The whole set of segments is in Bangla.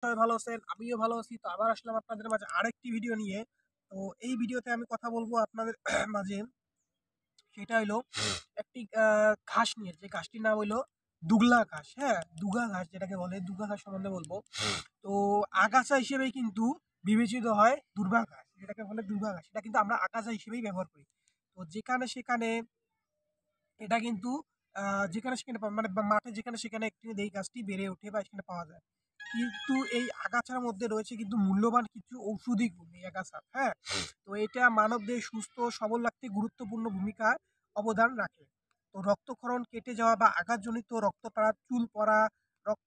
সবাই ভালো আছেন, আমিও ভালো আছি। তো আবার আসলাম আপনাদের মাঝে আরেকটি ভিডিও নিয়ে। তো এই ভিডিওতে আমি কথা বলবো আপনাদের মাঝে, সেটা হইলো একটি ঘাস নিয়ে, যে ঘাসটির নাম হইলো দুগলা ঘাস। হ্যাঁ, দুগা ঘাস যেটাকে বলে, দুগা ঘাস সম্বন্ধে বলবো। তো আগাছা হিসেবেই কিন্তু বিবেচিত হয় দুর্বা ঘাস, যেটাকে বলে দুর্বা ঘাস। এটা কিন্তু আমরা আগাছা হিসেবেই ব্যবহার করি। তো যেখানে সেখানে এটা কিন্তু যেখানে সেখানে মানে মাঠে যেখানে সেখানে একটি এই গাছটি বেড়ে ওঠে বা সেখানে পাওয়া যায়। কিন্তু এই আগাছার মধ্যে রয়েছে কিন্তু মূল্যবান কিছু ঔষধি গুণ এই আগাছার। হ্যাঁ, তো এটা মানবদেহ সুস্থ ও সবল রাখতে গুরুত্বপূর্ণ ভূমিকা অবদান রাখে। তো রক্তক্ষরণ, কেটে যাওয়া বা আঘাতজনিত রক্তপাত, চুল পড়া,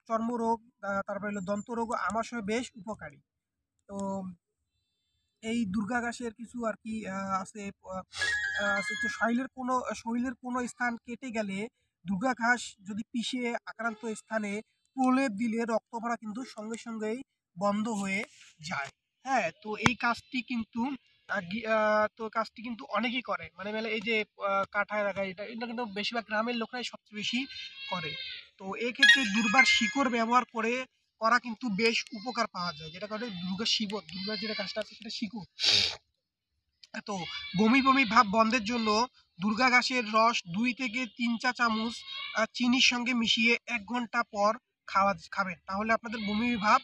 চর্মরোগ, তারপরে হলো দন্তরোগ ও আমাশয় বেশ উপকারী। তো এই দুর্গা ঘাসের কিছু আর কি আছে। তো শরীরের কোনো স্থান কেটে গেলে দুর্গা ঘাস যদি পিষে আক্রান্ত স্থানে প্রলেপ দিলে রক্ত পড়া কিন্তু সঙ্গে সঙ্গেই বন্ধ হয়ে যায়। হ্যাঁ, তো এই কাজটি কিন্তু কাজটি কিন্তু অনেকেই করে, মানে মানে এই যে কাঠায় রাখা, এটা এটা কিন্তু বেশিরভাগ গ্রামের লোকরাই সবচেয়ে বেশি করে। তো এক্ষেত্রে দুর্বার শিকড় ব্যবহার করে করা কিন্তু বেশ উপকার পাওয়া যায়, যেটা করে দুর্গার যেটা কাজটা আছে সেটা শিকড়। তো বমি বমি ভাব বন্ধের জন্য দুর্গা ঘাসের রস 2 থেকে 3 চা চামচ চিনির সঙ্গে মিশিয়ে 1 ঘন্টা পর খাবেন, তাহলে আপনাদের বমি ভাব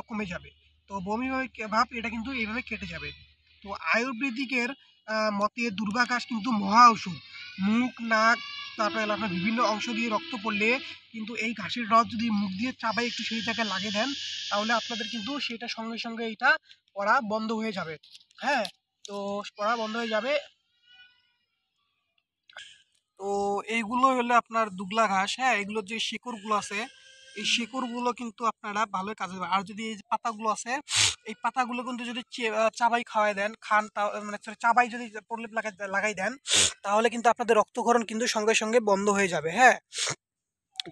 কমে যাবে। তো বমি বমি ভাব এটা কিন্তু এইভাবে কেটে যাবে। তো আয়ুর্বেদিকের মতে দুর্বা ঘাস কিন্তু মহা ওষুধ। মুখ, নাক, তারপরে হলো আপনার বিভিন্ন অংশ দিয়ে রক্ত পড়লে কিন্তু এই ঘাসের রস যদি মুখ দিয়ে চাবাই একটু সেই জায়গায় লাগিয়ে দেন, তাহলে আপনাদের কিন্তু সেটা সঙ্গে সঙ্গে এটা পড়া বন্ধ হয়ে যাবে। হ্যাঁ, তো পড়া বন্ধ হয়ে যাবে। তো এইগুলো হলো আপনার দুগলা ঘাস। হ্যাঁ, এগুলোর যে শিকড়গুলো আছে, এই শিকড়গুলো কিন্তু আপনারা ভালোই কাজে দেবে। আর যদি এই যে পাতাগুলো আছে, এই পাতাগুলো কিন্তু যদি চাবাই খাওয়াই দেন, মানে sorry, চাবাই যদি প্রলেপ লাগাই দেন, তাহলে কিন্তু আপনাদের রক্তক্ষরণ কিন্তু সঙ্গে সঙ্গে বন্ধ হয়ে যাবে। হ্যাঁ,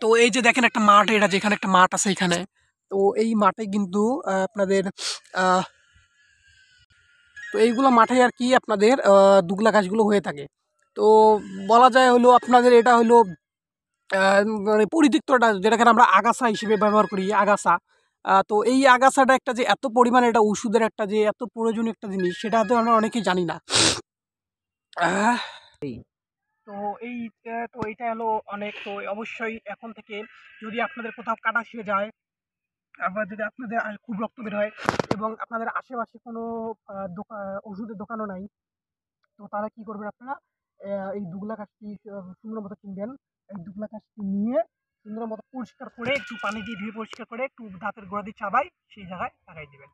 তো এই যে দেখেন একটা মাঠ, এটা যেখানে একটা মাঠ আছে এখানে, তো এই মাঠে কিন্তু আপনাদের আহ তো এইগুলো মাঠে আর কি আপনাদের দুগলা ঘাসগুলো হয়ে থাকে। তো বলা যায় হলো আপনাদের এটা হলো মানে পরিত্যক্তটা, যেটাকে আমরা আগাছা হিসেবে ব্যবহার করি, আগাছা। তো এই আগাছাটা একটা যে এত পরিমাণে এটা ওষুধের একটা যে এত প্রয়োজনীয় একটা জিনিস, সেটা হয়তো আমরা অনেকেই জানি না। আহ, তো এই তো এইটা হলো অনেক। তো অবশ্যই এখন থেকে যদি আপনাদের কোথাও কাটা ছিঁড়ে যায়, আবার যদি আপনাদের খুব রক্ত বের হয় এবং আপনাদের আশেপাশে কোনো ওষুধের দোকানও নাই, তো তারা কি করবেন আপনারা এই দুগলা কাঠটি সুন্দর মতো কিনবেন। এই দুগলা কাঠটি নিয়ে সুন্দর মতো পরিষ্কার করে একটু পানি দিয়ে ধুয়ে পরিষ্কার করে একটু দাঁতের গোড়া দিয়ে চাবাই সেই জায়গায় লাগাই দিবেন।